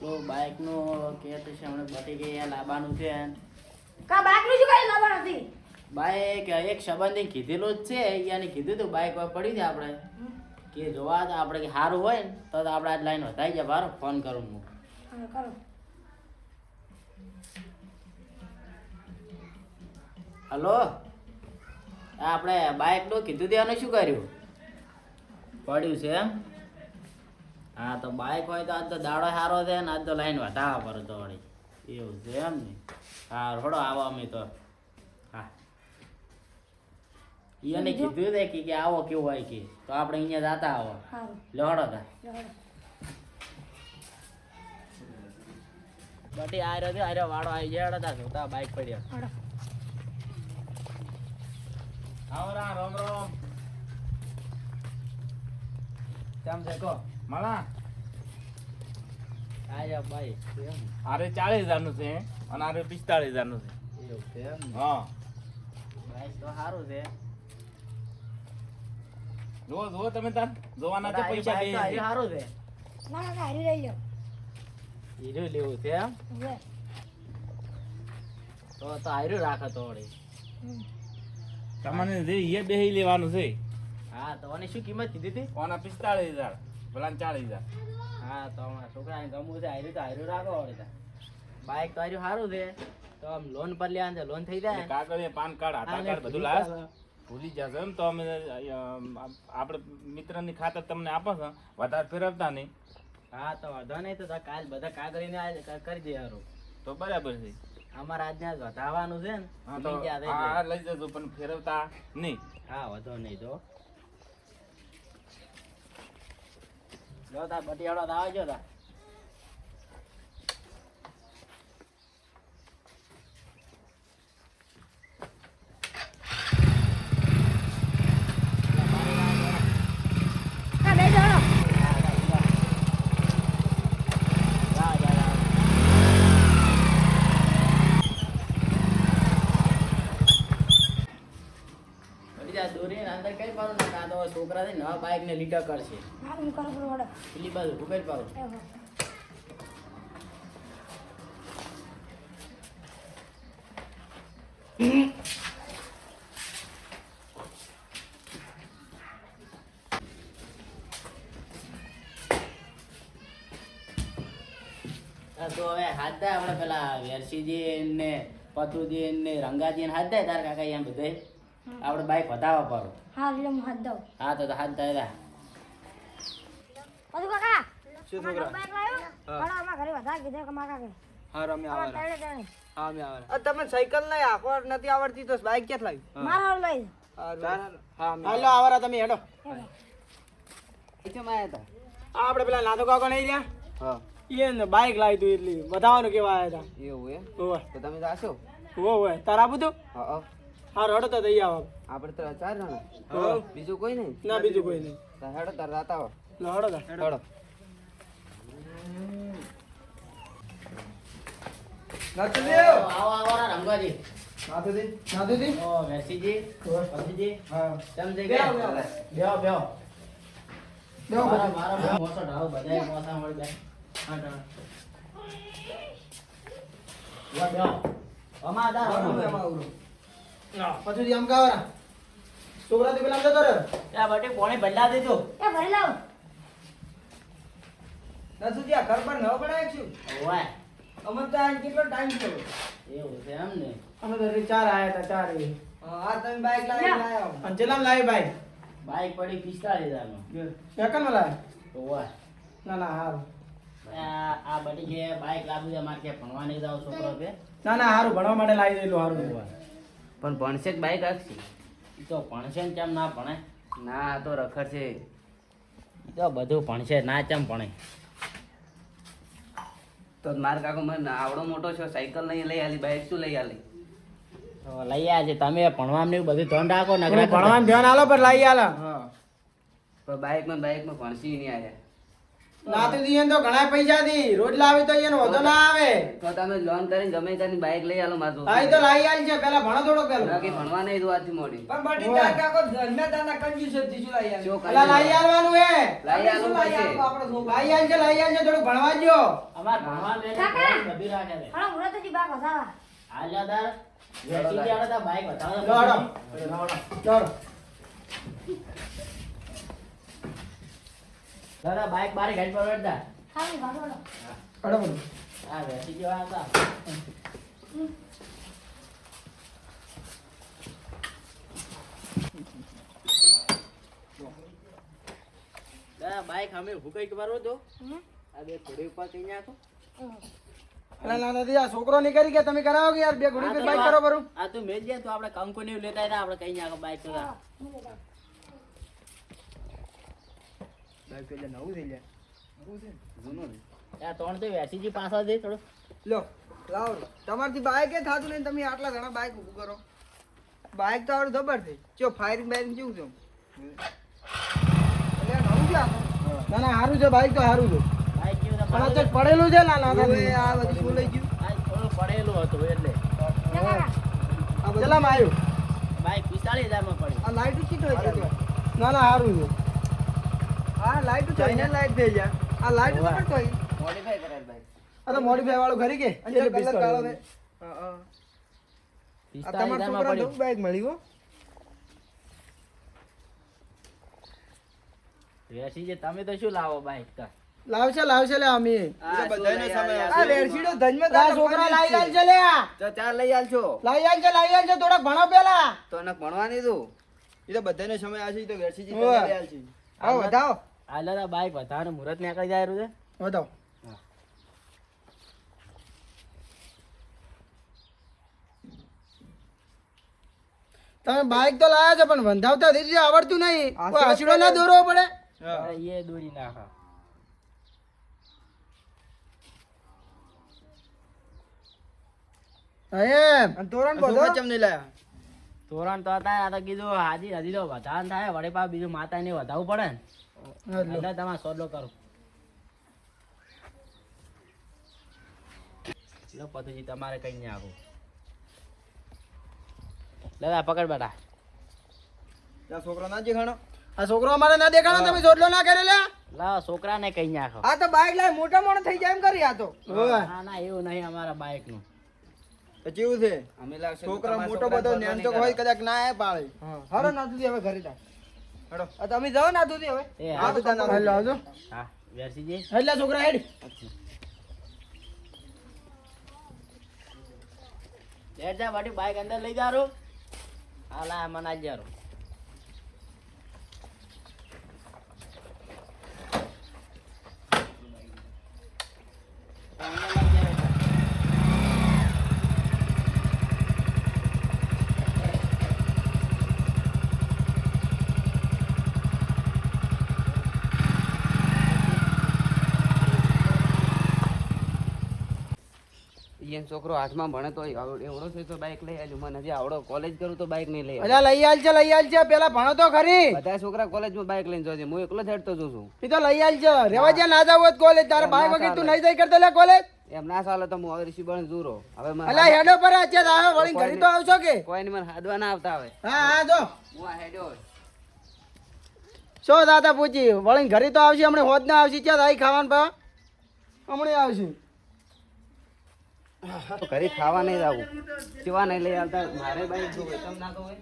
તો બાઇક નું કે તો છે હમણાં બટી ગઈ લાવવાનું છે કા બાઇક નું શું કઈ લાવવાનું હતી બાઇક એક સંબંધી કીધેલું જ છે યાની કીધું તું બાઇક પડી જાય આપણે કે જોવા તો આપણે કે સારું હોય ને તો આપણે આજ લાઈન વધાઈ જાય બારો ફોન કરું હું હા કરો હલો આપણે બાઇક નું કીધું ત્યાંનું શું કર્યું પડ્યું છે એમ હા તો બાઇક હોય તો આજ તો દાડો સારો છે ને આજ તો લાઈન વધારવા પડે તો વળી એવું છે એમ ને હા થોડો આવો અમે તો હા એને કીધું છે કે આવો કેવું હોય કે તો આપણે અહીંયા જાતા આવો સારું લહડો તા લહડો બટી આ રહ્યો વાળો આવી જાય તા જોતા બાઇક પડ્યો હડો આવો રા રોમ રોમ કેમ છે કો માલા આજા ભાઈ એમ આરે 40,000 નું છે અને આરે 45,000 નું છે એવું છે એમ ને હા બાઇક તો સારું છે જો તમે તાર જોવાના છે પૈસા બે છે. સારું છે ના ના હારી રહી જાઓ હીરો લેવું છે એમ હવે તો હાર્યું રાખે તો વળી તમને જે એ બેહી લેવાનું છે હા તો આની શું કિંમત કીધી હતી ઓના 45,000 ભલા 40,000 હા તો અમારા છોકરાને ગમવું છે હાર્યું તો હાર્યું રાખો વળી તા. બાઇક તો હાર્યું સારું છે તો આમ લોન પર લેવાનું છે લોન થઈ જાય કાગળ પાન કાર્ડ આધાર કાર્ડ બધું લાવ ભૂલી જશો એમ તો અમે આપણે મિત્રની ખાતર તમને આપો છો વધારે ફેરવતા નહીં હા તો વાંધો નહીં તો કાલ બધા કાગળીને કરી દે હારું તો બરાબર છે અમારે આજને આજ વધારવાનું છે ને હા તો બીજા દઈ આ દે. લઈ જજો પણ ફેરવતા નહીં હા વાંધો નહીં તો જો તા બટિયાળો તો આવજો તા કા બે જાઓ દોરીને અંદર કઈ પાડું ને કાં તો છોકરા છે નવા બાઇક ને લીટા કરશે હા હું કરું છું હડો પેલી બાજુ ઉભેલ પાડું એવો તો હવે હાથ થાય આપણે પેલા વેરસીજી ને પતુજી ને રંગાજી ને હાથ થાય તાર કાકા એમ બધે આપણે બાઇક વધારવા પડો હા લે હું હાથ દઉં હા તો હાથ થાય બધું કાકા શું અમારો છોકરા બાઈક લાવ્યો હડો અમારા ઘરે વધારે કીધું કે મારા કાકે હા રમે અમારે આવે તેડે તેડે હા અમે આવે તમે સાયકલ નહીં આખો નથી આવડતી તો બાઈક ક્યાં લાવી મારા હાલ લઈ હા હાલો આવરા તમે હેડો જાઓ. કેમ આયા હતા આપણે પેલા નાનો કાકો નહીં રહ્યા હા એને બાઈક લાવી તું એટલી બતાવવાનું કેવા આવ્યા એવું એમ હતા ઓય તો તમે જાશો ઓય તારા આપું તું હા હા રડો તો દઈ આવો આપણે તો 4 જણા હા. બીજું કોઈ નહીં ના બીજું કોઈ નહીં હેડો તાર રાતા હો લો હડો તા હેડો આવો આવો રા રંગાજી ઓ વેરસીજી પતુજી કેમ છે કે બેહો બેહો મારા મોસો ઢાળો બધાય મોસા મળી જાય હા ઢાળો વા બેહો અમા દા પછી આમ કાવરા છોકરા તો પેલા જતો રહ્યો ત્યાં બટે પોણી બદલા દેજો એ ભરી લાવ નસુજી આ ઘર પર ન બનાય છું ઓય અમે તો આ કેટલો ટાઈમ થયો એવું છે એમ ને અમે તો ચાર આયા હતા ચાર હા તમે બાઈક લાવી લાયા અને ચલામ લાવી બાઈક બાઈક પડી 45,000 નો સેકન્ડ માં લાવ્યા ઓય ના ના હારું આ બટી કે બાઈક લાવું છે મારે કે ભણવા નહીં જાવ છોકરો કે ના ના હારું ભણવા માટે લાવી દેલું હારું પણ ભણશે કે બાઈક રાખશે તો ભણશે ને કેમ ના ભણે ના આ તો રખડ છે તો બધું ભણશે ના કેમ ભણે તો માર કાકો મને આવડો મોટો છો સાયકલ નહીં લઈ આલી બાઈક શું લઈ આલી તો લઈ આજે તમે ભણવામાં ને એવું બધું ધ્યાન રાખો ને ભણવાનું ધ્યાન આલો પર લાવી આલા પણ બાઈકમાં ભણસી નહીં આયા નાતુજી એને તો ઘણા પૈસા થી રોજ લાવી તો એને વધુ ના આવે તો તમે લોન કરીને ગમે કરીને બાઈક લઈ આલો મારું આ ઈ તો લાઈ આલ છે પેલા ભણો થોડો પેલો બાકી ભણવા નહીં દો આજથી મોડી પણ બટી તાર કાકો શું પેલા લાઈ આલવાનું હે લાઈ આલો પછી લાઈ આલ છે થોડું ભણવા દ્યો અમાર ભણવા બેન કાકા. બધી રાખે છે ઘણા મુહૂર્તથી બાગ વધાવા હાલ્યા તાર વેચી દેવાના તાર બાઈક બતાવો લો, હાલો. ચાલો દાદા બાઈક બારે ગાડી પર બેઠા ખાલી ભાગોડો અડો બધું હા વેચી દેવા હતા દાદા બાઈક અમે ભૂકાઈ કરો તો આ બે ઘોડી ઉપર કઈ નાખો ના ના નથી આ છોકરો ની કરી કે તમે કરાવો કે યાર બે ઘોડી પર બાઈક કરો બરું આ તું મેલ જાય તો આપણે કંકુ ને એવું લેતા હતા આપણે કઈ નાખો બાઈક તો બાઈક એટલે નવું થઈ જાય જૂનું ને. યાર ત્રણ તો વેચીજી પાછા દે થોડો લો લાવો તમારથી બાઈક એ થાતું નહીં તમે આટલા ઘણા બાઈક ઊભું કરો બાઈક તો આવડું જબર થઈ ચો ફાયરિંગ બાયરિંગ કેવું છે એટલે નવું છે આ તો. ના ના સારું છે બાઈક તો સારું છે બાઈક કેવું પણ છે અત્યારે પડેલું છે ના ના આ બધું શું લઈ ગયું બાઈક થોડું પડેલું હતું એટલે આ બધું આવ્યું બાઈક 45,000 માં પડ્યું આ લાઈટ ચીટ હોય છે ના ના સારું છે હા લાઈટ તો એને લાઈટ થઈ જાય આ લાઈટ તો પણ કોઈ મોડિફાઈ કરેલ બાઈક આ તો મોડીફાઈ વાળું ખરી કે એટલે કલર કાળો છે હા હા આ તમારા 45,000 માં છોકરા પડ્યું નવું બાઈક મળી હો વેચીજી તમે તો શું લાવો બાઈક તો લાવશે લે અમે આ બધાનો સમય આ વેરસીડો ધજમે છોકરા લાઈ આલ છે લે તો ચાર લઈ આલજો લાઈ આલ છે થોડા ભણો પેલા તો એને ભણવા નહીં દઉં એ તો બધાનો સમય આવશે ઈ તો વેરસીજી હોવે. તમે લઈ આલશે. આવો વધાવો આલા બાઈક વધારે મુહૂર્ત નીકળી જાય રહ્યું છે વધાવો તમે બાઈક તો લાયા છો પણ વંધાવતા થઈ આવડતું નહીં કોઈ હસીડો ના દોરવો પડે અરે એ દોરી નાખા એમ અને તોરણ બધો છોકરા ચમ નહીં લાયા? તોરણ તો હતા આ તો કીધું હાજી તો વધારે થાય વડે પા બીજું માતા ને વધાવવું પડે ને એટલે તમારે સોદો કરો લો પતુજી તમારે કઈ નહીં આવું દાદા પકડ બેટા ત્યાં છોકરો ના દેખાણો? આ છોકરો અમારે ના દેખાણો તમે સોટલો ના કરે લે લાવો છોકરાને કઈ નાખો આ તો બાઈક લાય મોટા મોણો થઈ જાય એમ કરી આ તો ના ના એવું નહીં અમારા બાઈક નું તો કેવું છે અમે લાવશે છોકરો મોટો બધો નેનચોક હોય કદાચ ના આવે પાળે હારો નાતુજી હવે ઘરે જા હેડો. આ તમે જાઓ નાતુજી હવે એ આ હા બધા ના હાલો આવજો હા વેરસીજી એટલે છોકરા હેડ લેટ જા બાટી બાઈક અંદર લઈ જારો હા લા મને આજ જારો ઈયન છોકરો હાથમાં ભણે તો એવડો છે તો બાઈક લઈ આલ્યું મને હજી આવડો કોલેજ કરું તો બાઈક નહીં લઈ આલ્યું. અલ્યા લઈ આલ છે પેલા ભણો તો ખરી બધા છોકરા કોલેજમાં બાઈક લઈને જાય છે હું એકલો જ હેડતો જઉં છું એ તો લઈ આલ છે રેવા જે ના જાવ હોત કોલેજ તારે બાઈક વગર તું નહીં જઈ કરતો લે કોલેજ એમ ના ચાલે તો હું હવે ઋષિ બને દૂરો હવે મને અલ્યા હેડો પર છે આવે વળી ઘરે તો આવશો કે કોઈને મને હાદવા ના આવતા હવે હા હા જો હું આ હેડ્યો શું દાદા પૂછી વળી ઘરે તો આવશે હમણાં હોદ ના આવશે ક્યાં આવી ખાવાનું પા હમણાં આવશે ઘરે ખાવા નહીં આવું કેવા નહીં લઈ આવતા મારે બાઈક જોવે તમ ના તો હોય